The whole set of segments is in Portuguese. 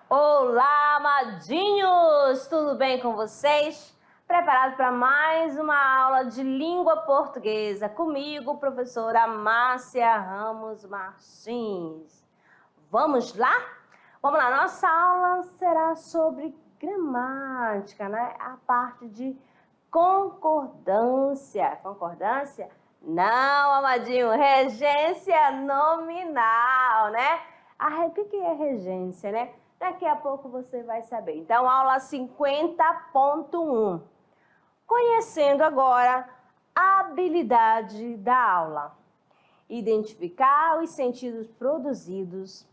Olá, amadinhos! Tudo bem com vocês? Preparado para mais uma aula de língua portuguesa comigo, professora Márcia Ramos Martins. Vamos lá? Vamos lá, nossa aula será sobre gramática, né? A parte de concordância. Concordância? Não, amadinho, regência nominal, né? O que é regência, né? Daqui a pouco você vai saber. Então, aula 50.1. Conhecendo agora a habilidade da aula. Identificar os sentidos produzidos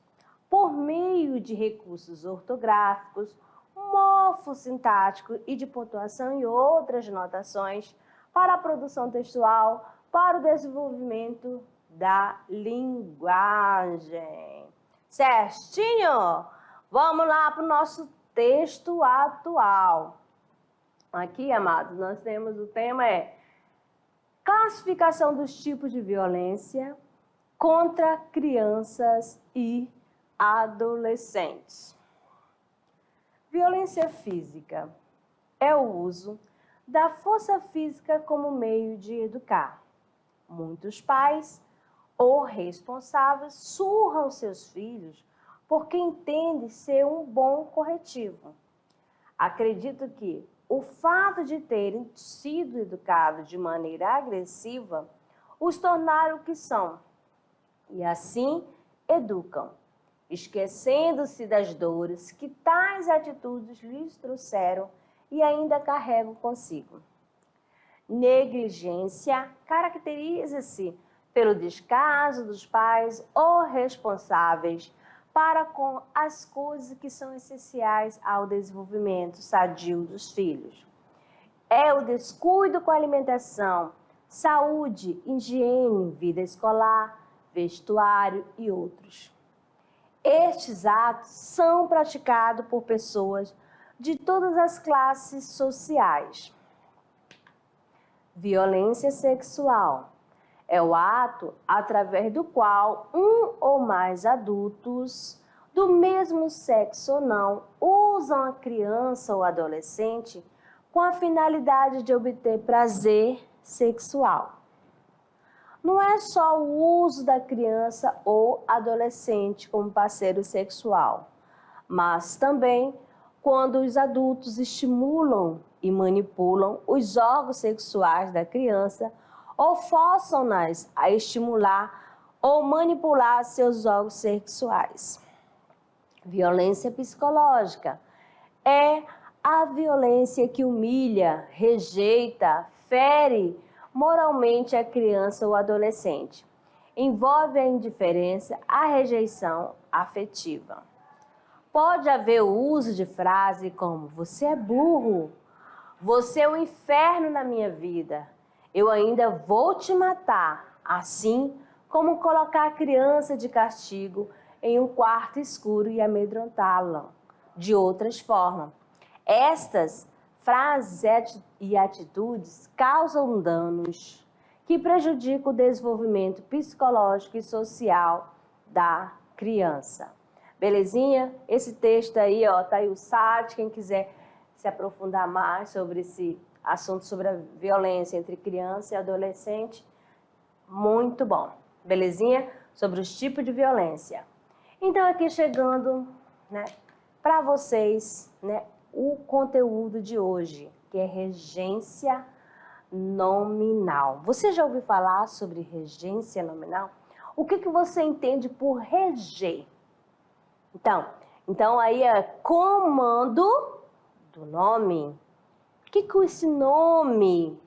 por meio de recursos ortográficos, morfossintáticos e de pontuação e outras notações para a produção textual, para o desenvolvimento da linguagem. Certinho? Vamos lá para o nosso texto atual. Aqui, amados, nós temos o tema classificação dos tipos de violência contra crianças e adolescentes. Violência física é o uso da força física como meio de educar. Muitos pais ou responsáveis surram seus filhos porque entende ser um bom corretivo. Acredito que o fato de terem sido educados de maneira agressiva os tornaram o que são, e assim educam, esquecendo-se das dores que tais atitudes lhes trouxeram e ainda carregam consigo. Negligência caracteriza-se pelo descaso dos pais ou responsáveis para com as coisas que são essenciais ao desenvolvimento sadio dos filhos. É o descuido com a alimentação, saúde, higiene, vida escolar, vestuário e outros. Estes atos são praticados por pessoas de todas as classes sociais. Violência sexual é o ato através do qual um ou mais adultos, do mesmo sexo ou não, usam a criança ou adolescente com a finalidade de obter prazer sexual. Não é só o uso da criança ou adolescente como parceiro sexual, mas também quando os adultos estimulam e manipulam os órgãos sexuais da criança ou forçam-nas a estimular ou manipular seus órgãos sexuais. Violência psicológica é a violência que humilha, rejeita, fere moralmente a criança ou adolescente. Envolve a indiferença, a rejeição afetiva. Pode haver o uso de frases como: você é burro, você é o inferno na minha vida, eu ainda vou te matar, assim como colocar a criança de castigo em um quarto escuro e amedrontá-la de outras formas. Estas frases e atitudes causam danos que prejudicam o desenvolvimento psicológico e social da criança. Belezinha? Esse texto aí, ó, tá aí o site, quem quiser se aprofundar mais sobre esse assunto sobre a violência entre criança e adolescente, muito bom. Belezinha? Sobre os tipos de violência. Então, aqui chegando, né, para vocês, né, o conteúdo de hoje, que é regência nominal. Você já ouviu falar sobre regência nominal? O que você entende por reger? Então aí é comando do nome. O que esse nome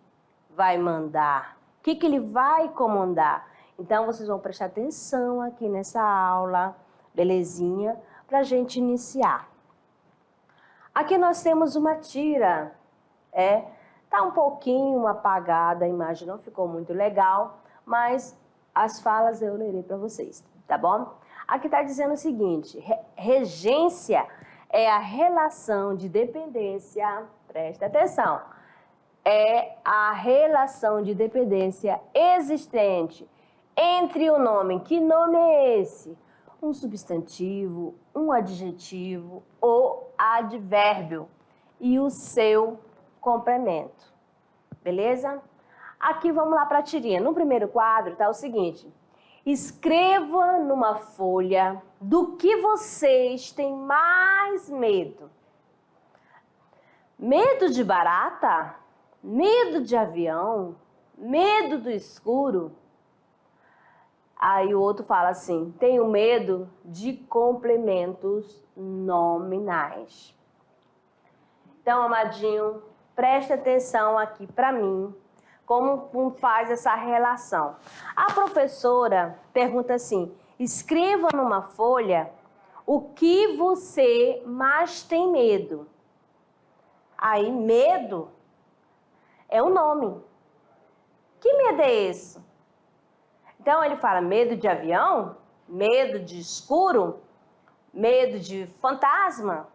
vai mandar? O que ele vai comandar? Então, vocês vão prestar atenção aqui nessa aula, belezinha? Para a gente iniciar. Aqui nós temos uma tira. Tá um pouquinho apagada, a imagem não ficou muito legal, mas as falas eu lerei para vocês, tá bom? Aqui está dizendo o seguinte: regência é a relação de dependência Presta atenção. É a relação de dependência existente entre o nome. Que nome é esse? Um substantivo, um adjetivo ou advérbio e o seu complemento. Beleza? Aqui vamos lá para a tirinha. No primeiro quadro está o seguinte. Escreva numa folha do que vocês têm mais medo. Medo de barata? Medo de avião? Medo do escuro? Aí o outro fala assim, tenho medo de complementos nominais. Então, amadinho, preste atenção aqui para mim, como faz essa relação. A professora pergunta assim, escreva numa folha o que você mais tem medo. Aí, medo é o nome. Que medo é esse? Então, ele fala medo de avião, medo de escuro, medo de fantasma,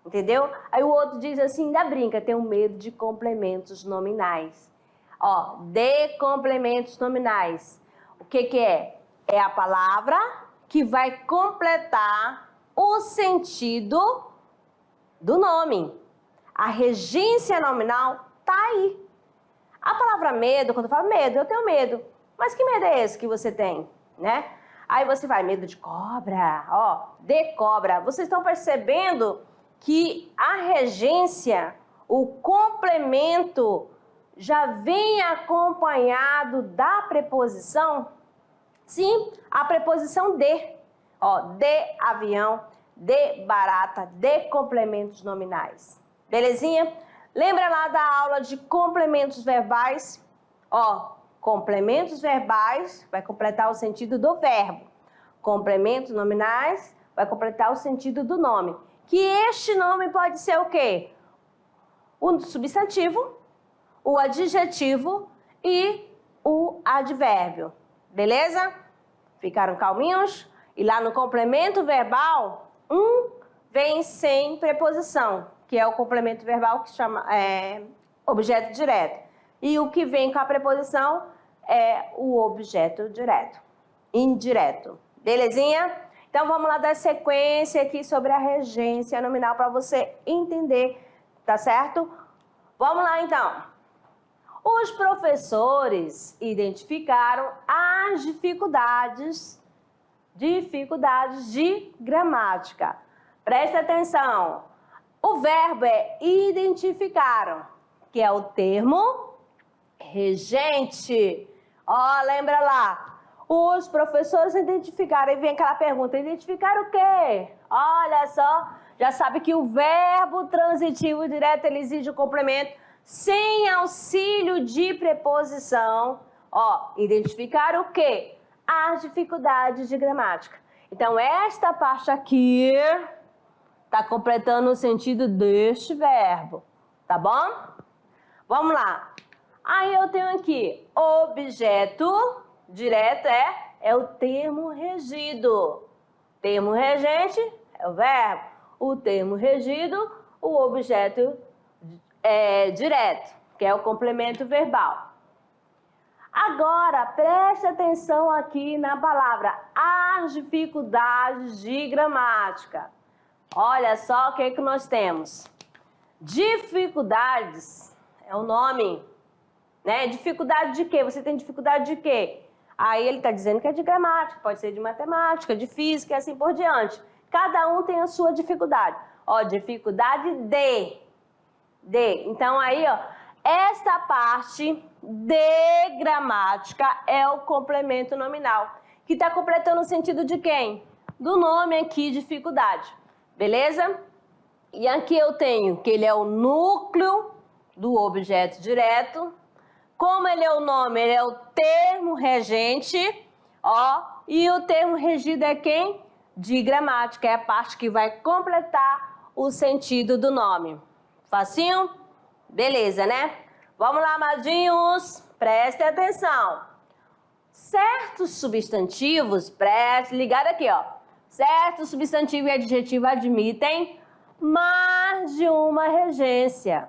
entendeu? Aí o outro diz assim, ainda brinca, tenho medo de complementos nominais. Ó, de complementos nominais. O que que é? É a palavra que vai completar o sentido do nome. A regência nominal tá aí. A palavra medo, quando eu falo medo, eu tenho medo. Mas que medo é esse que você tem, né? Aí você vai, medo de cobra, ó, de cobra. Vocês estão percebendo que a regência, o complemento, já vem acompanhado da preposição? Sim, a preposição de. Ó, de avião, de barata, de complementos nominais. Belezinha? Lembra lá da aula de complementos verbais? Ó, complementos verbais vai completar o sentido do verbo. Complementos nominais vai completar o sentido do nome. Que este nome pode ser o quê? O substantivo, o adjetivo e o advérbio. Beleza? Ficaram calminhos? E lá no complemento verbal, vem sem preposição, que é o complemento verbal que chama objeto direto. E o que vem com a preposição é o objeto direto, indireto. Belezinha? Então vamos lá dar sequência aqui sobre a regência nominal para você entender, tá certo? Vamos lá então. Os professores identificaram as dificuldades de gramática. Presta atenção. O verbo é identificaram, que é o termo regente. Ó, lembra lá. Os professores identificaram, e vem aquela pergunta, identificaram o quê? Olha só, já sabe que o verbo transitivo direto, ele exige o complemento sem auxílio de preposição. Ó, identificaram o quê? As dificuldades de gramática. Então, esta parte aqui está completando o sentido deste verbo, tá bom? Vamos lá. Aí eu tenho aqui, objeto direto é o termo regido. Termo regente é o verbo. O termo regido, o objeto direto, que é o complemento verbal. Agora, preste atenção aqui na palavra as dificuldades de gramática. Olha só o que que nós temos. Dificuldades é o nome, né? Dificuldade de quê? Você tem dificuldade de quê? Aí ele está dizendo que é de gramática, pode ser de matemática, de física e assim por diante. Cada um tem a sua dificuldade. Ó, dificuldade de. Então aí, ó, esta parte de gramática é o complemento nominal, que está completando o sentido de quem? Do nome aqui, dificuldade. Beleza? E aqui eu tenho que ele é o núcleo do objeto direto. Como ele é o nome, ele é o termo regente, ó, e o termo regido é quem? De gramática, é a parte que vai completar o sentido do nome. Facinho? Beleza, né? Vamos lá, amadinhos, prestem atenção. Certos substantivos, ligado aqui, ó. Certos substantivo e adjetivo admitem mais de uma regência.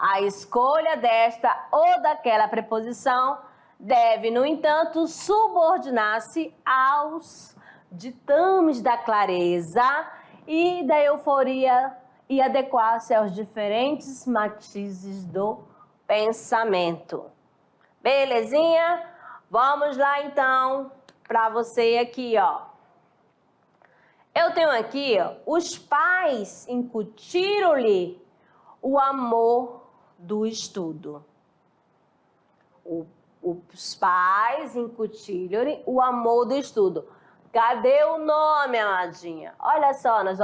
A escolha desta ou daquela preposição deve, no entanto, subordinar-se aos ditames da clareza e da euforia e adequar-se aos diferentes matizes do pensamento. Belezinha? Vamos lá, então, para você aqui, ó. Eu tenho aqui, ó, os pais incutiram-lhe o amor do estudo. Os pais incutiram-lhe o amor do estudo. Cadê o nome, amadinha? Olha só, nós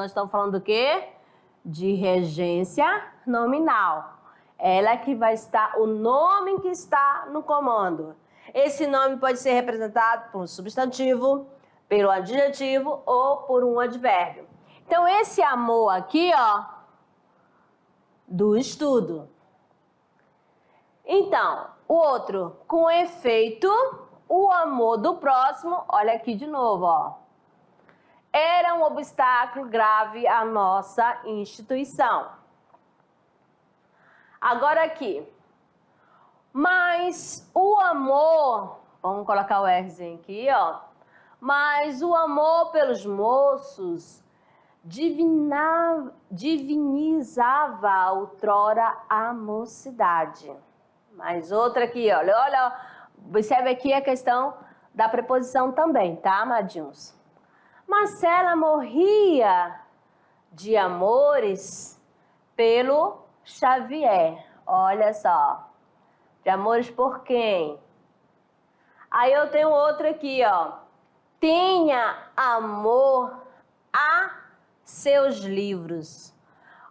estamos falando do quê? De regência nominal. Ela que vai estar, o nome que está no comando. Esse nome pode ser representado por um substantivo, pelo adjetivo ou por um advérbio. Então, esse amor aqui, ó, do estudo. Então, o outro, com efeito, o amor do próximo, olha aqui de novo, ó, era um obstáculo grave à nossa instituição. Agora aqui, mas o amor, vamos colocar o Rzinho aqui, ó, mas o amor pelos moços divinizava outrora a mocidade. Mais outra aqui, olha, olha, observe aqui a questão da preposição também, tá, amadinhos? Marcela morria de amores pelo Xavier. Olha só. De amores por quem? Aí eu tenho outra aqui, ó. Tenha amor a seus livros.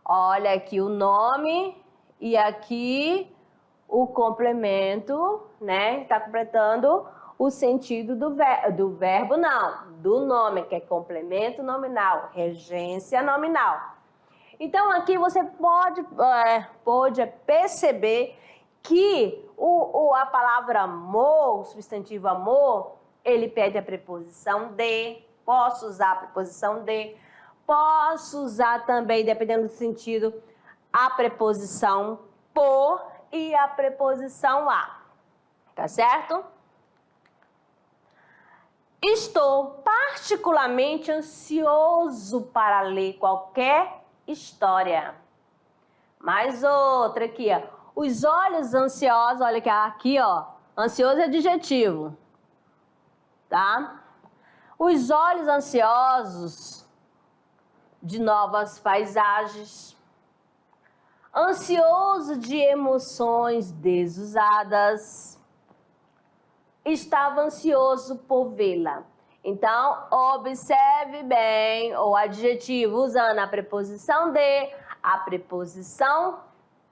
Olha aqui o nome e aqui o complemento, né? Está completando o sentido do verbo, não, do nome, que é complemento nominal, regência nominal. Então, aqui você pode perceber que a palavra amor, o substantivo amor, ele pede a preposição de, posso usar a preposição de, posso usar também, dependendo do sentido, a preposição por e a preposição a, tá certo? Estou particularmente ansioso para ler qualquer história. Mais outra aqui, ó. Os olhos ansiosos, olha aqui, ó. Ansioso é adjetivo, tá? Os olhos ansiosos de novas paisagens. Ansioso de emoções desusadas. Estava ansioso por vê-la. Então, observe bem o adjetivo usando a preposição de, a preposição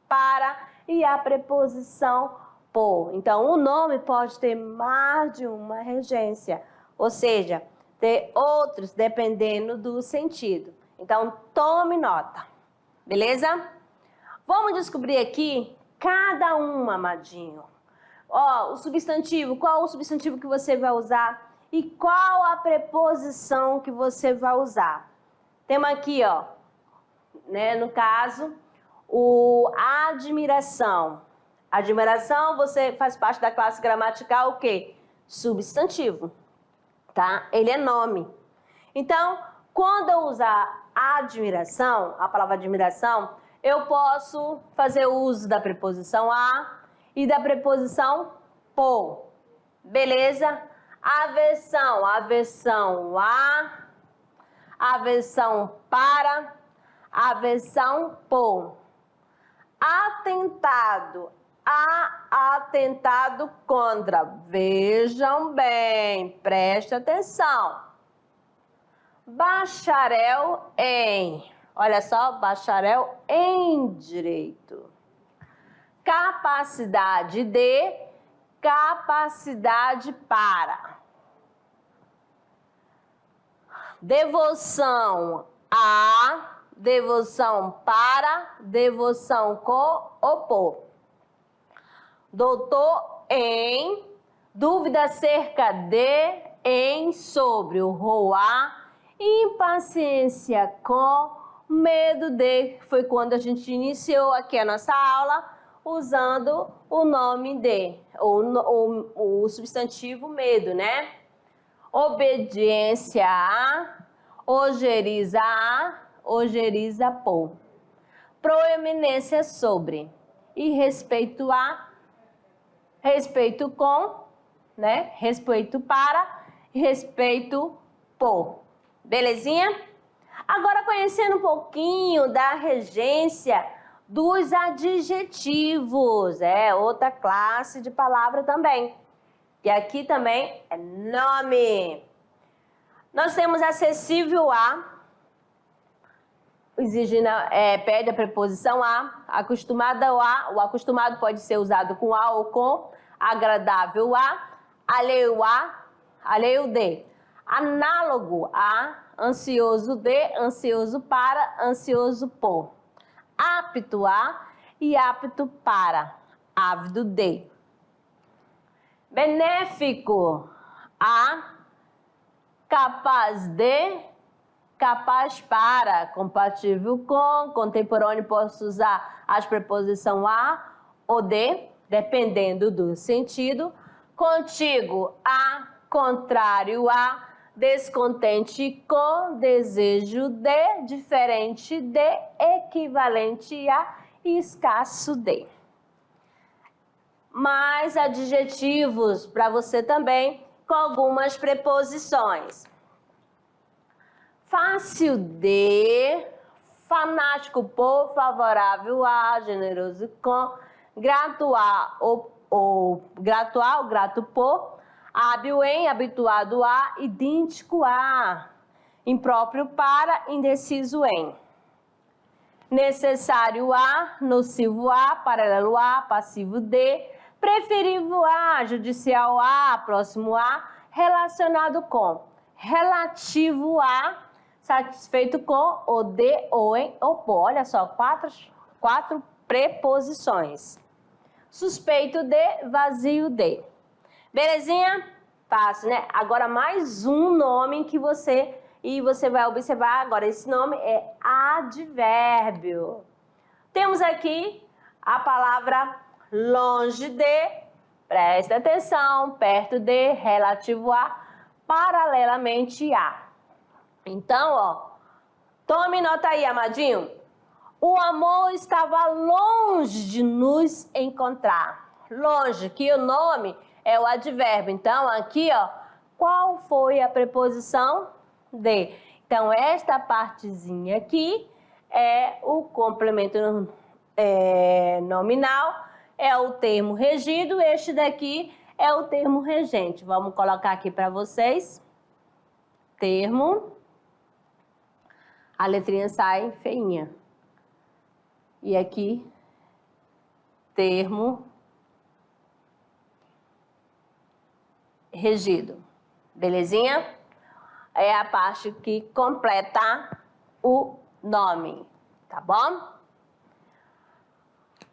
para e a preposição por. Então, o nome pode ter mais de uma regência, ou seja, ter outros dependendo do sentido. Então, tome nota, beleza? Vamos descobrir aqui cada um, amadinho. Ó, o substantivo, qual o substantivo que você vai usar e qual a preposição que você vai usar. Temos aqui, ó, né, no caso, o admiração. Admiração, você faz parte da classe gramatical o quê? Substantivo, tá? Ele é nome. Então, quando eu usar admiração, a palavra admiração, eu posso fazer uso da preposição a e da preposição por. Beleza? Aversão, aversão a, aversão para, aversão por. Atentado, atentado contra. Vejam bem, preste atenção. Bacharel em, olha só, bacharel em direito. Capacidade de, capacidade para. Devoção a, devoção para, devoção com ou por. Doutor em, dúvida acerca de, em, sobre, o roar, impaciência com, medo de, foi quando a gente iniciou aqui a nossa aula, usando o nome de, ou o substantivo medo, né? Obediência a, ojeriza por. Proeminência sobre. E respeito a, respeito com, né? Respeito para, respeito por. Belezinha? Agora, conhecendo um pouquinho da regência dos adjetivos. É outra classe de palavra também. E aqui também é nome. Nós temos acessível a, pede a preposição a, acostumado a, o acostumado pode ser usado com a ou com, agradável a, alheio de, análogo a, ansioso de, ansioso para, ansioso por, apto a e apto para, ávido de, benéfico a, capaz de, capaz para, compatível com, contemporâneo posso usar as preposições a ou de, dependendo do sentido, contigo a, contrário a, descontente com, desejo de, diferente de, equivalente a, escasso de. Mais adjetivos para você também, com algumas preposições. Fácil de, fanático por, favorável a, generoso com, grato a ou grato por, hábil em, habituado a, idêntico a, impróprio para, indeciso em. Necessário a, nocivo a, paralelo a, passivo de, preferível a, judicial a, próximo a, relacionado com, relativo a, satisfeito com, o de, ou em, ou por. Olha só, quatro preposições. Suspeito de, vazio de. Belezinha? Fácil, né? Agora mais um nome que você vai observar agora. Esse nome é advérbio. Temos aqui a palavra longe de, presta atenção, perto de, relativo a, paralelamente a. Então, ó, tome nota aí, amadinho. O amor estava longe de nos encontrar. Longe, que o nome é o advérbio. Então, aqui, ó, qual foi a preposição de? Então, esta partezinha aqui é o complemento nominal, é o termo regido. Este daqui é o termo regente. Vamos colocar aqui para vocês. Termo. A letrinha sai feinha. E aqui, termo regido. Belezinha? É a parte que completa o nome, tá bom?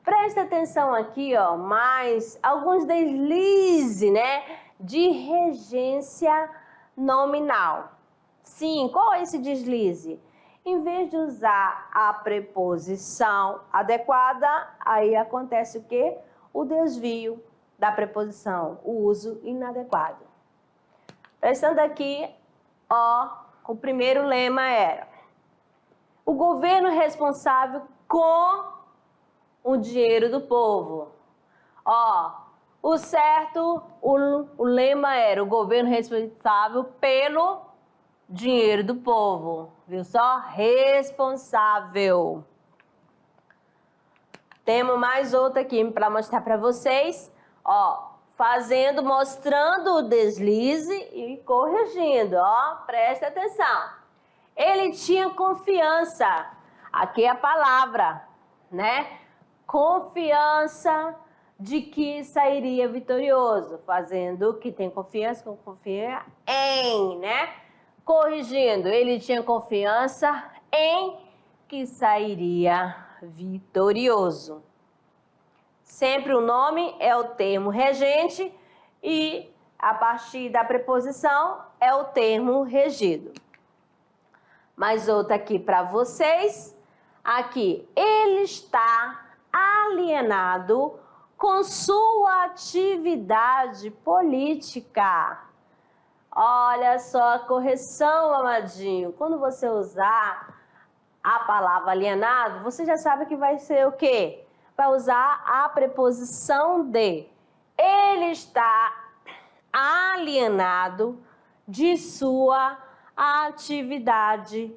Presta atenção aqui, ó, mais alguns deslizes, né, de regência nominal. Sim, qual é esse deslize? Em vez de usar a preposição adequada, aí acontece o quê? O desvio da preposição, o uso inadequado. Prestando aqui, ó, o primeiro lema era: o governo responsável com o dinheiro do povo. Ó, o certo, o lema era: o governo responsável pelo dinheiro do povo. Viu só? Responsável. Temos mais outra aqui para mostrar para vocês. Ó, mostrando o deslize e corrigindo. Ó, presta atenção. Ele tinha confiança. Aqui é a palavra, né? Confiança de que sairia vitorioso. Fazendo que tem confiança, com confia em, né? Corrigindo, ele tinha confiança em que sairia vitorioso. Sempre o nome é o termo regente e a partir da preposição é o termo regido. Mais outra aqui para vocês. Aqui, ele está alienado com sua atividade política. Olha só a correção, amadinho. Quando você usar a palavra alienado, você já sabe que vai ser o quê? Vai usar a preposição de. Ele está alienado de sua atividade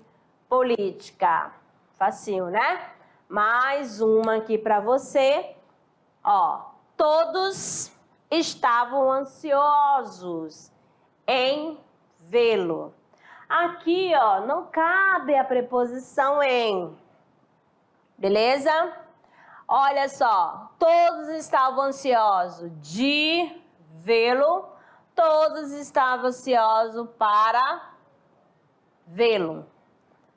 política. Facinho, né? Mais uma aqui para você. Ó, todos estavam ansiosos em vê-lo. Aqui, ó, não cabe a preposição em. Beleza? Olha só, todos estavam ansiosos de vê-lo. Todos estavam ansiosos para vê-lo.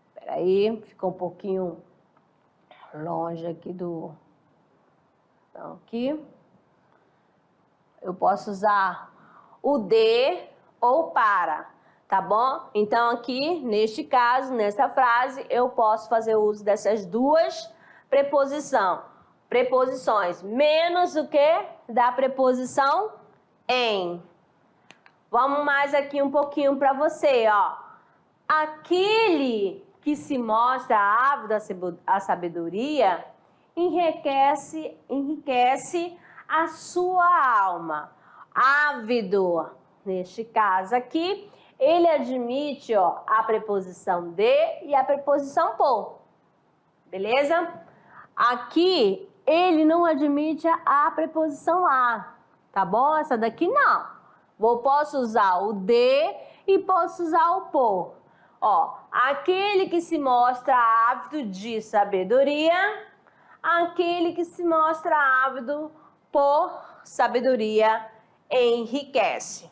Espera aí, ficou um pouquinho longe aqui do... Então, aqui. Eu posso usar o de ou para, tá bom? Então, aqui, neste caso, nessa frase, eu posso fazer uso dessas duas preposições, menos o que? Da preposição em. Vamos mais aqui um pouquinho para você, ó. Aquele que se mostra ávido à sabedoria enriquece a sua alma. Ávido, neste caso aqui, ele admite, ó, a preposição de e a preposição por. Beleza? Aqui, ele não admite a preposição a, tá bom? Essa daqui não. Posso usar o de e posso usar o por. Ó, aquele que se mostra ávido de sabedoria, aquele que se mostra ávido por sabedoria enriquece.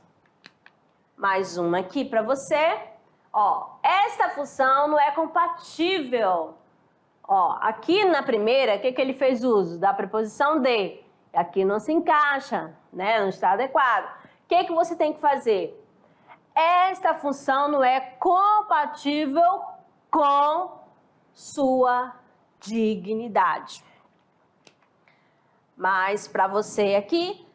Mais uma aqui para você. Ó, esta função não é compatível. Ó, aqui na primeira, o que ele fez uso? Da preposição de. Aqui não se encaixa, né? Não está adequado. O que você tem que fazer? Esta função não é compatível com sua dignidade. Mas para você aqui,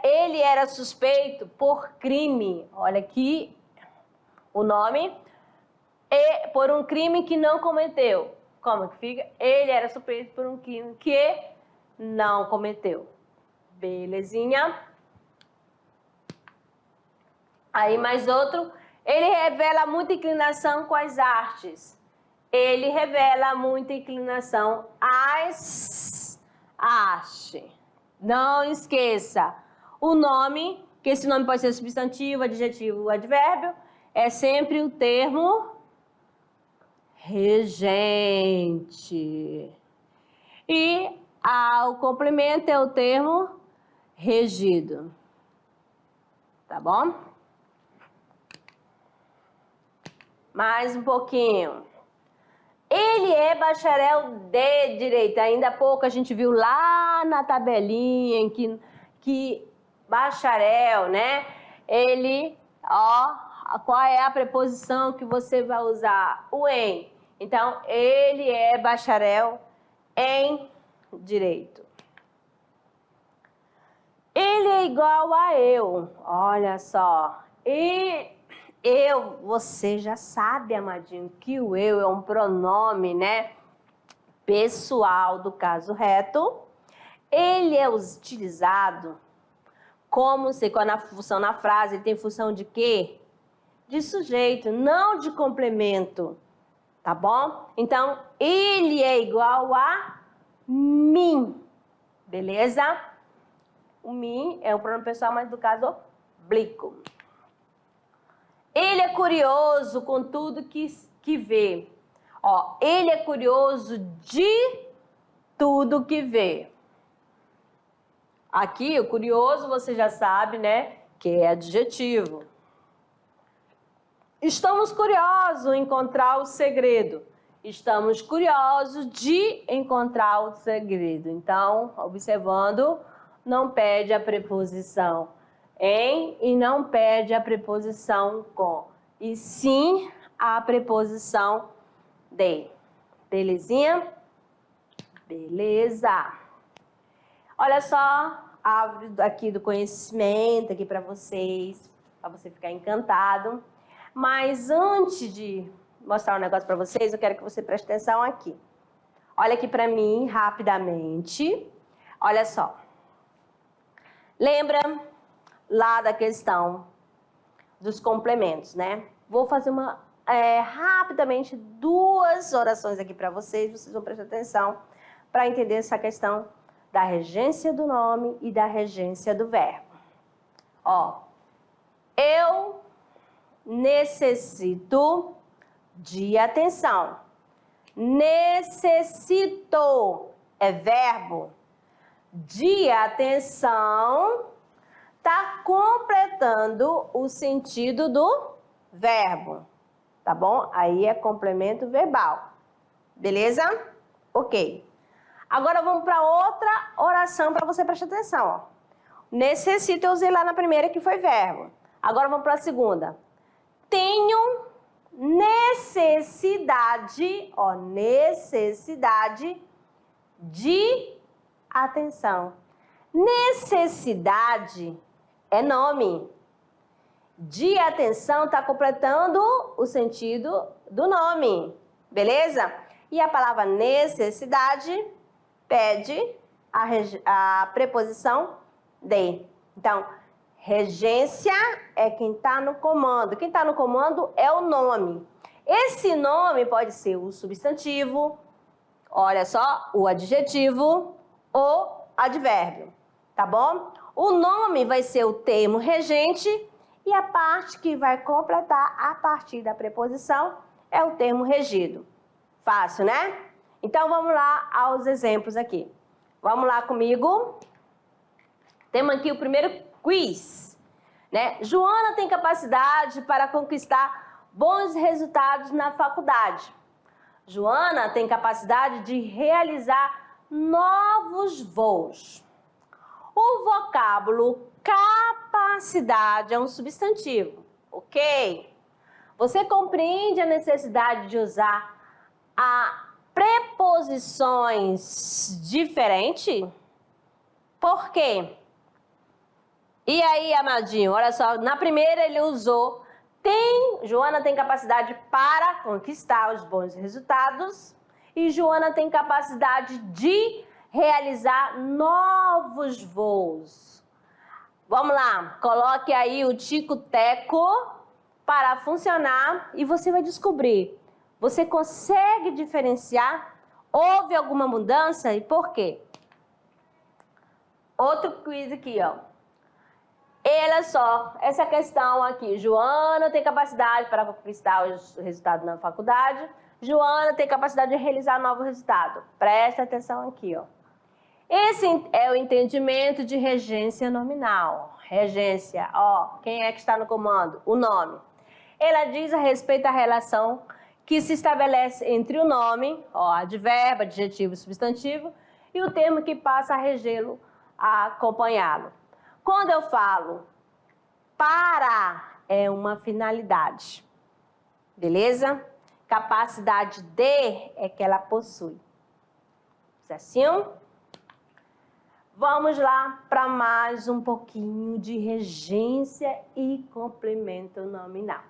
ele era suspeito por crime. Olha aqui o nome. E por um crime que não cometeu. Como que fica? Ele era suspeito por um crime que não cometeu. Belezinha? Aí mais outro. Ele revela muita inclinação com as artes. Ele revela muita inclinação às artes. Não esqueça o nome, que esse nome pode ser substantivo, adjetivo, advérbio. É sempre o termo regente. E o complemento é o termo regido. Tá bom? Mais um pouquinho. Ele é bacharel de direito. Ainda há pouco a gente viu lá na tabelinha em que bacharel, né? Ele, ó, qual é a preposição que você vai usar? O em. Então, ele é bacharel em direito. Ele é igual a eu. Olha só. E você já sabe, amadinho, que o eu é um pronome, né? Pessoal do caso reto. Ele é utilizado como se quando a função na frase ele tem função de quê? De sujeito, não de complemento. Tá bom? Então, ele é igual a mim. Beleza? O mim é um pronome pessoal, mas do caso oblíquo. Ele é curioso com tudo que vê. Ó, ele é curioso de tudo que vê. Aqui, o curioso, você já sabe, né? Que é adjetivo. Estamos curiosos em encontrar o segredo. Estamos curiosos de encontrar o segredo. Então, observando, não pede a preposição em e não pede a preposição com. E sim a preposição de. Belezinha? Beleza. Olha só, abro aqui do conhecimento aqui para você ficar encantado. Mas antes de mostrar um negócio para vocês, eu quero que você preste atenção aqui. Olha aqui para mim, rapidamente. Olha só. Lembra lá da questão dos complementos, né? Vou fazer rapidamente 2 orações aqui para vocês vão prestar atenção para entender essa questão da regência do nome e da regência do verbo. Ó, eu necessito de atenção. Necessito é verbo. De atenção está completando o sentido do verbo, tá bom? Aí é complemento verbal, beleza? Ok. Agora vamos para outra oração para você prestar atenção, ó. Necessito eu usei lá na primeira que foi verbo. Agora vamos para a segunda. Tenho necessidade, ó, necessidade de atenção. Necessidade é nome. De atenção está completando o sentido do nome, beleza? E a palavra necessidade pede a preposição de. Então, regência é quem está no comando. Quem está no comando é o nome. Esse nome pode ser o substantivo, olha só, o adjetivo ou advérbio, tá bom? O nome vai ser o termo regente e a parte que vai completar a partir da preposição é o termo regido. Fácil, né? Então, vamos lá aos exemplos aqui. Vamos lá comigo. Temos aqui o primeiro quiz, né? Joana tem capacidade para conquistar bons resultados na faculdade. Joana tem capacidade de realizar novos voos. O vocábulo capacidade é um substantivo, ok? Você compreende a necessidade de usar preposições diferentes? Por quê? E aí, amadinho, olha só, na primeira ele usou Joana tem capacidade para conquistar os bons resultados e Joana tem capacidade de realizar novos voos. Vamos lá, coloque aí o tico-teco para funcionar e você vai descobrir. Você consegue diferenciar? Houve alguma mudança e por quê? Outro quiz aqui, ó. Olha só, essa questão aqui. Joana tem capacidade para conquistar os resultados na faculdade. Joana tem capacidade de realizar novo resultado. Presta atenção aqui, ó. Esse é o entendimento de regência nominal. Regência, ó, quem é que está no comando? O nome. Ela diz a respeito da relação que se estabelece entre o nome, ó, advérbio, adjetivo, substantivo, e o termo que passa a regê-lo, a acompanhá-lo. Quando eu falo para, é uma finalidade, beleza? Capacidade de é que ela possui. Certinho? Vamos lá para mais um pouquinho de regência e complemento nominal.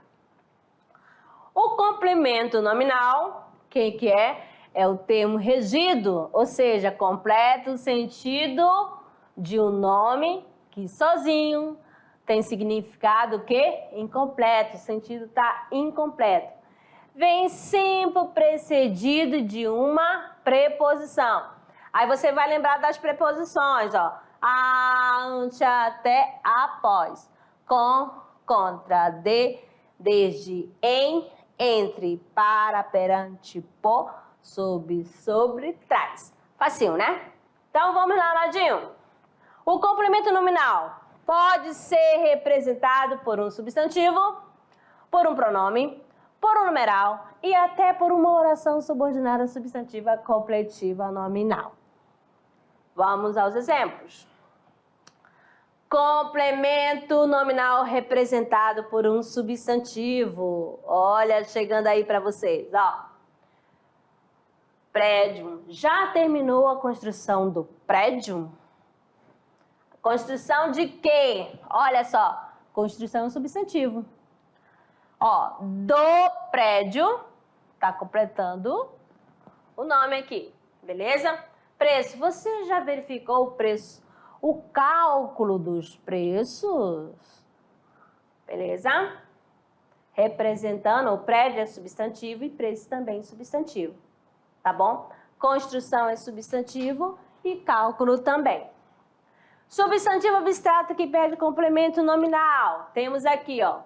O complemento nominal, quem que é? É o termo regido, ou seja, completa o sentido de um nome que sozinho tem significado o quê? Incompleto, o sentido está incompleto. Vem sempre precedido de uma preposição. Aí você vai lembrar das preposições, ó. Ante, até, após. Com, contra, de, desde, em, entre, para, perante, por, sob, sobre, trás. Facinho, né? Então vamos lá, Ladinho. O complemento nominal pode ser representado por um substantivo, por um pronome, por um numeral e até por uma oração subordinada substantiva completiva nominal. Vamos aos exemplos. Complemento nominal representado por um substantivo. Olha, chegando aí para vocês, ó. Prédio. Já terminou a construção do prédio? Construção de quê? Olha só, construção é um substantivo. Ó, do prédio, tá completando o nome aqui, beleza? Preço, você já verificou o preço? O cálculo dos preços, beleza? Representando, o prédio é substantivo e preço também é substantivo, tá bom? Construção é substantivo e cálculo também. Substantivo abstrato que pede complemento nominal. Temos aqui, ó,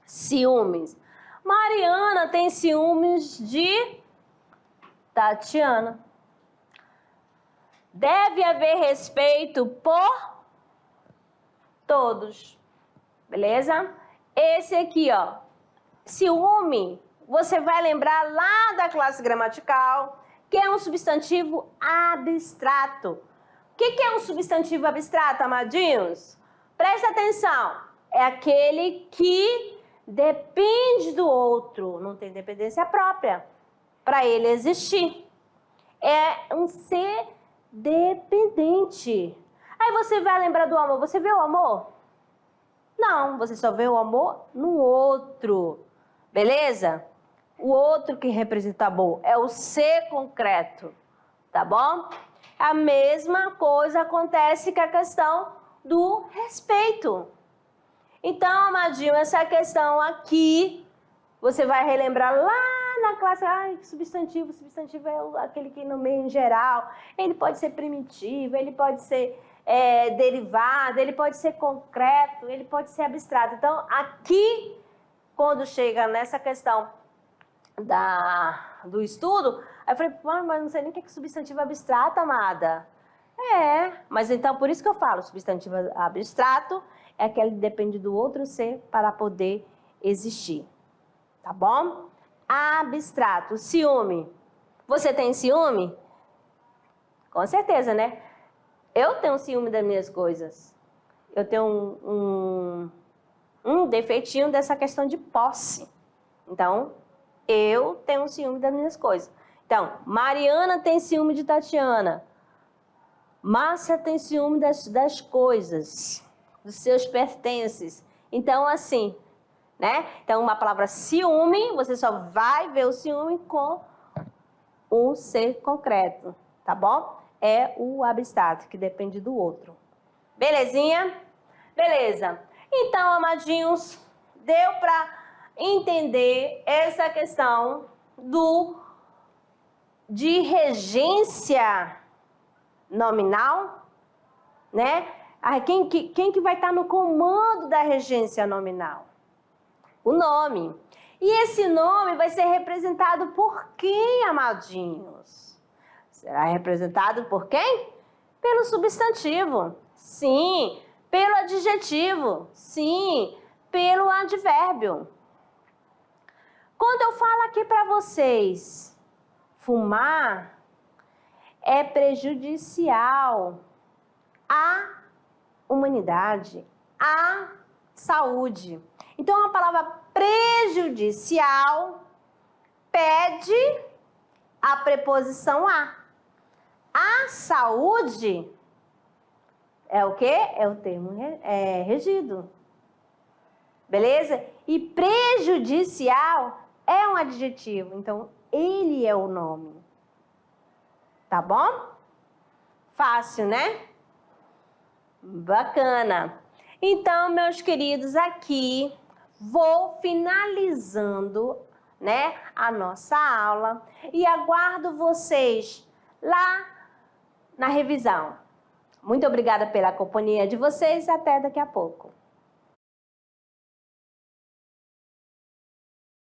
ciúmes. Mariana tem ciúmes de Tatiana. Deve haver respeito por todos, beleza? Esse aqui, ó, ciúme, você vai lembrar lá da classe gramatical, que é um substantivo abstrato. O que é um substantivo abstrato, amadinhos? Presta atenção, é aquele que depende do outro, não tem dependência própria para ele existir. É um ser dependente. Aí você vai lembrar do amor. Você vê o amor? Não, você só vê o amor no outro. Beleza? O outro que representa amor é o ser concreto. Tá bom? A mesma coisa acontece com a questão do respeito. Então, amadinho, essa questão aqui, você vai relembrar lá na classe, substantivo é aquele que no meio em geral, ele pode ser primitivo, ele pode ser derivado, ele pode ser concreto, ele pode ser abstrato. Então, aqui, quando chega nessa questão do estudo, aí eu falei, mas não sei nem o que é substantivo abstrato, amada. Mas então, por isso que eu falo, substantivo abstrato é aquele que depende do outro ser para poder existir. Tá bom? Abstrato, ciúme. Você tem ciúme? Com certeza, né? Eu tenho ciúme das minhas coisas. Eu tenho um defeitinho dessa questão de posse. Então, eu tenho ciúme das minhas coisas. Então, Mariana tem ciúme de Tatiana. Márcia tem ciúme das coisas, dos seus pertences. Então, assim, né? Então, uma palavra ciúme, você só vai ver o ciúme com um ser concreto, tá bom? É o abstrato, que depende do outro. Belezinha? Beleza. Então, amadinhos, deu para entender essa questão de regência nominal, né? Quem que vai estar no comando da regência nominal? O nome. E esse nome vai ser representado por quem, amadinhos? Será representado por quem? Pelo substantivo. Sim. Pelo adjetivo. Sim. Pelo advérbio. Quando eu falo aqui para vocês, fumar é prejudicial à humanidade, à saúde. Então, a palavra prejudicial pede a preposição a. A saúde é o quê? É o termo regido. Beleza? E prejudicial é um adjetivo. Então, ele é o nome. Tá bom? Fácil, né? Bacana. Então, meus queridos, aqui vou finalizando, né, a nossa aula e aguardo vocês lá na revisão. Muito obrigada pela companhia de vocês. Até daqui a pouco.